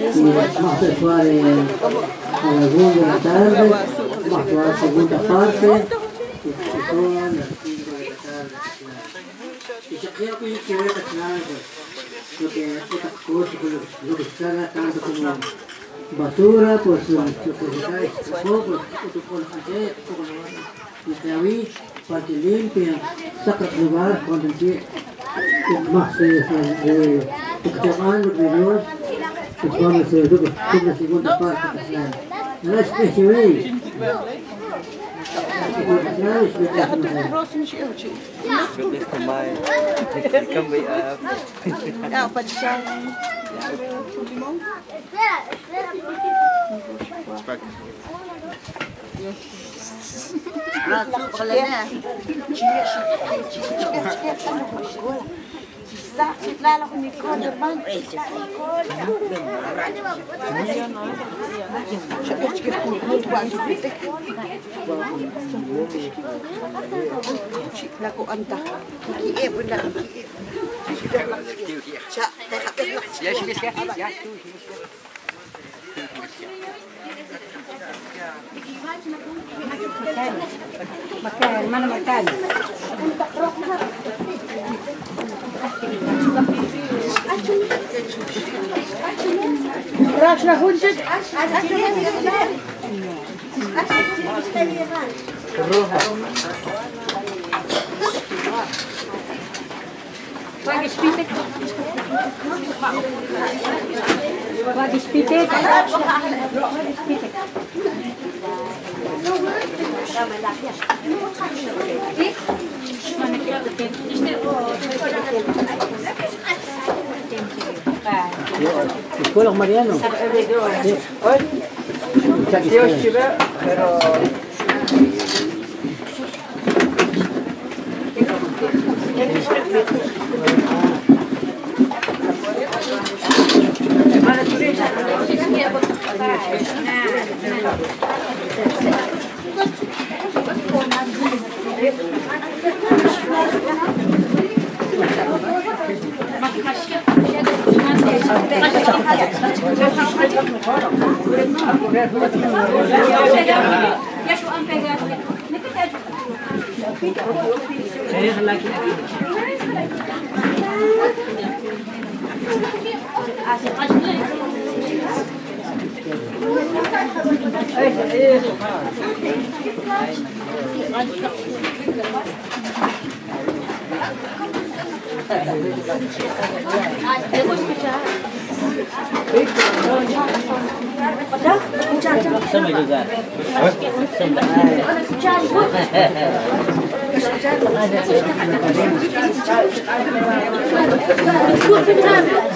vamos a fare alla lunga della tarde, ma la seconda parte, con la lunga della tarde. Io qui ci voglio passare, perché questa cosa, quello che sta tanto come basura, pues lo que se cae es poco, tú pones hacer, y te aví, para que limpia, saca el lugar cuando empieza, más de llamando de Dios, es cuando se ve la segunda parte. No es que se ve. Ja, pode deixar. لا لا خليني كون دربان شكلك كيف كنت وانت بيتك لكو انت كي ايه بنا شا يا شي بس يا مكان mana مكان راش نهونجد Pagi spitek. Pagi spitek. Escuela Mariano. Dios chive, pero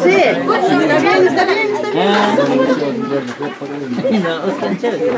Sí, está bien. No, están chéveres.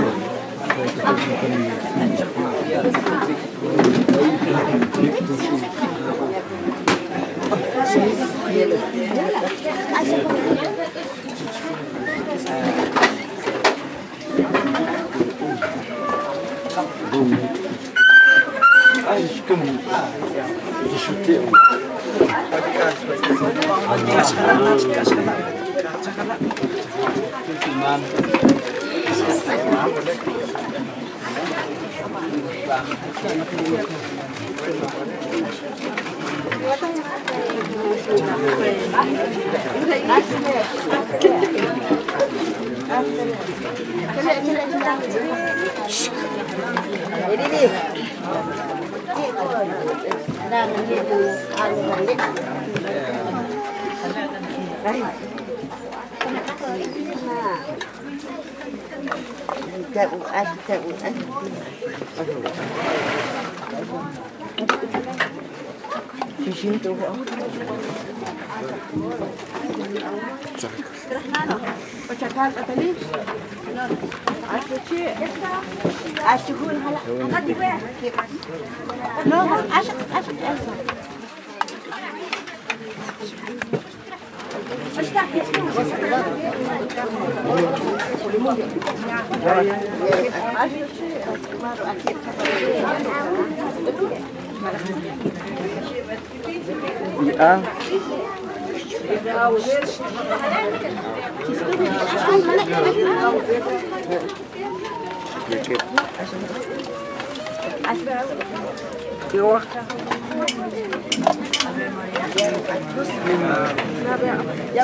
Ja,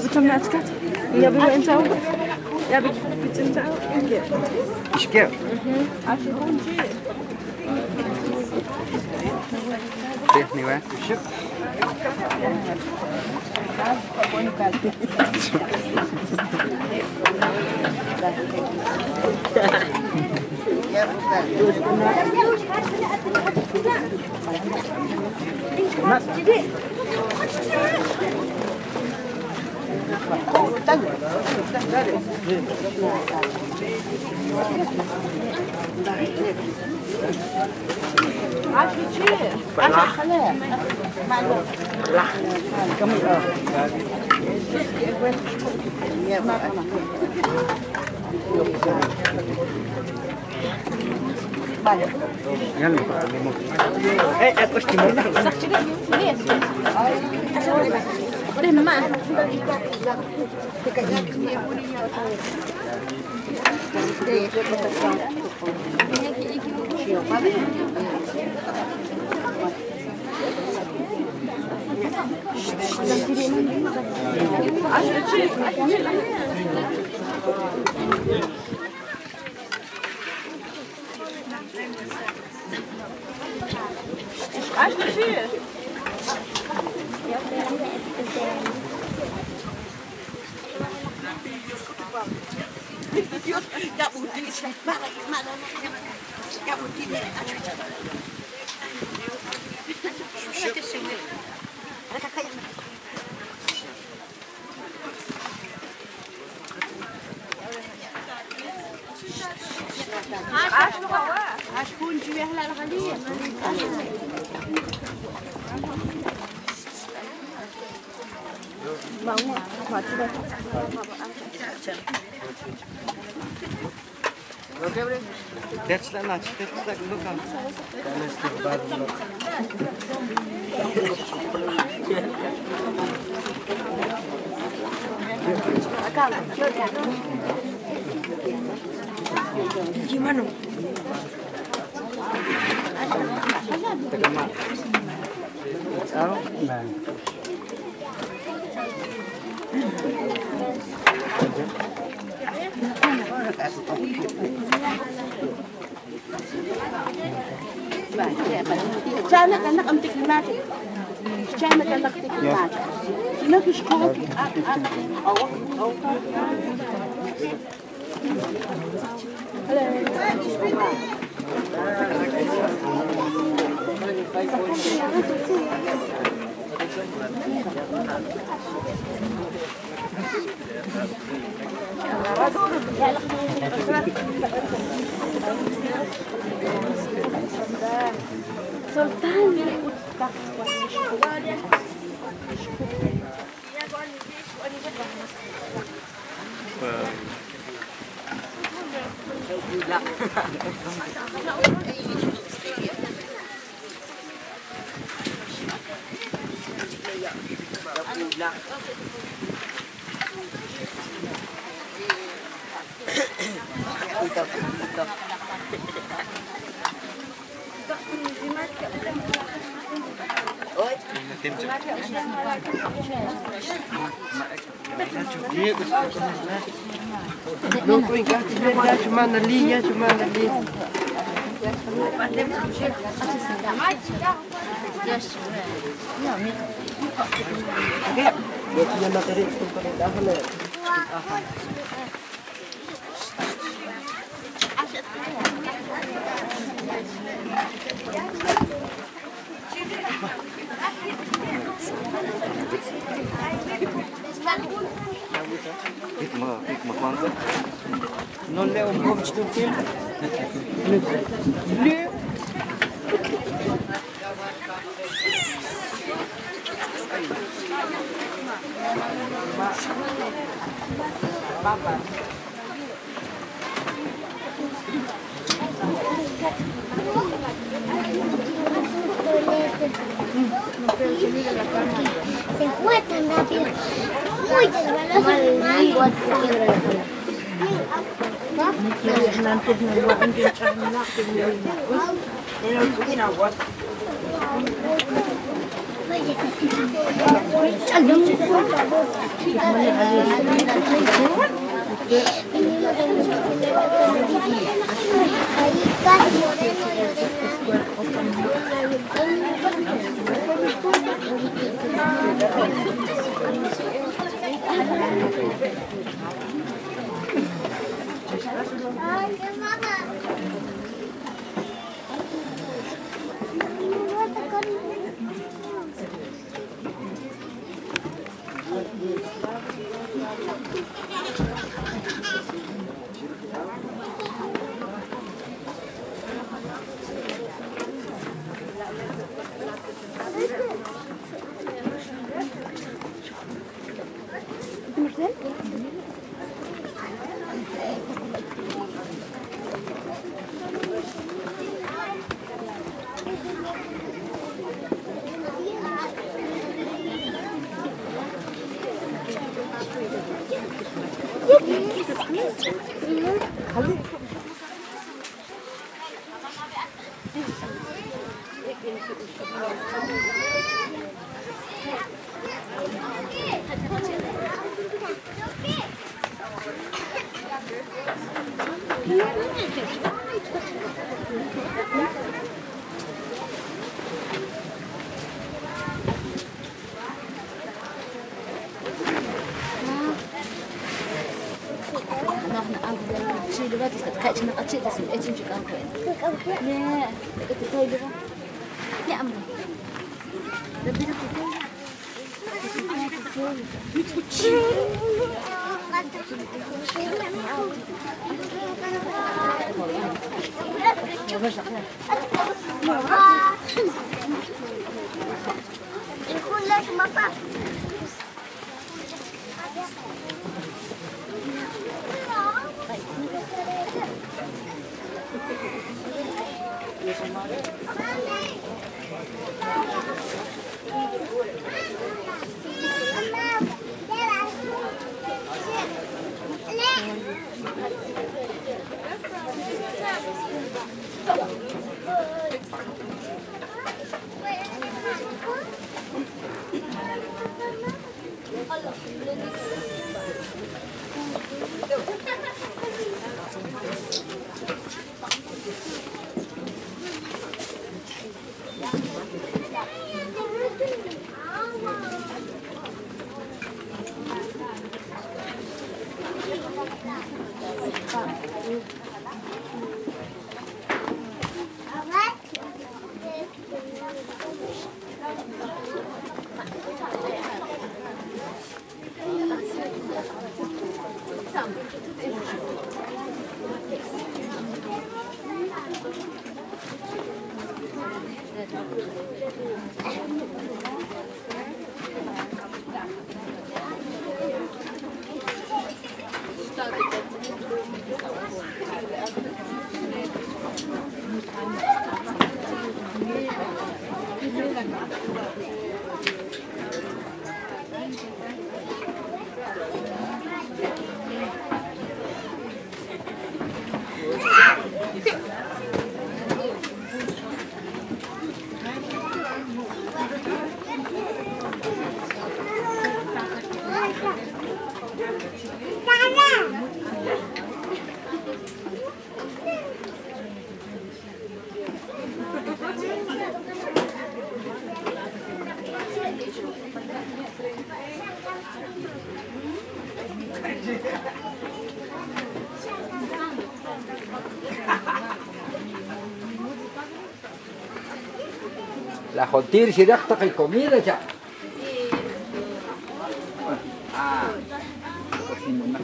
bitte mal als Kat. Ja, bitte ins Auge. Ja, bitte ins Auge. İşke. Tehni ve ışık. Yan mo. Ako stimula. That's not much. That's like look up. That's the bad look. Gimana? Teka. Oh, man. Sana ka nakamtik natin. Sana ka nakamtik natin. Sinabi ko. Sultan. Não, tô em casa, já chamando ali, já chamando ali. Eu tinha matéria que tu dava, né? Fica uma kwanza. Não leu um pouco do filme? Lê. Baba. Se fue tan rápido. Muy desbaloso. La jotir si raqta qay comida ya. Ah. Cocina na.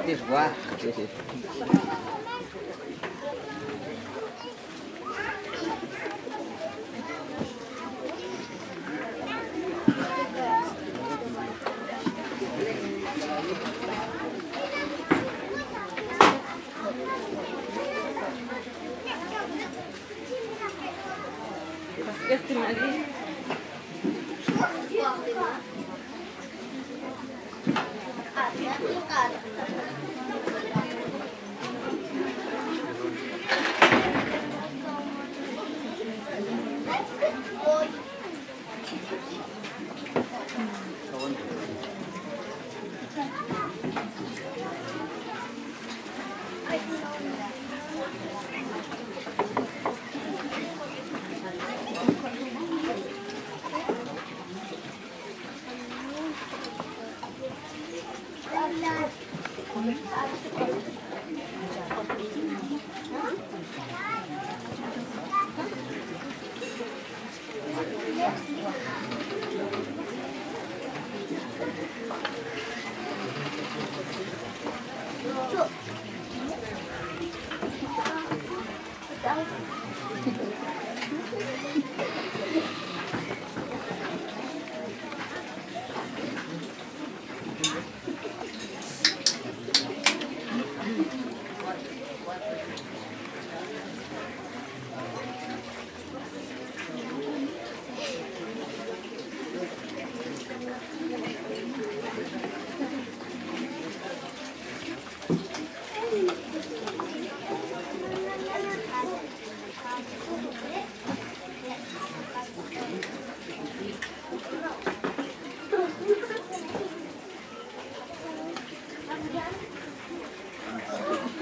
This one.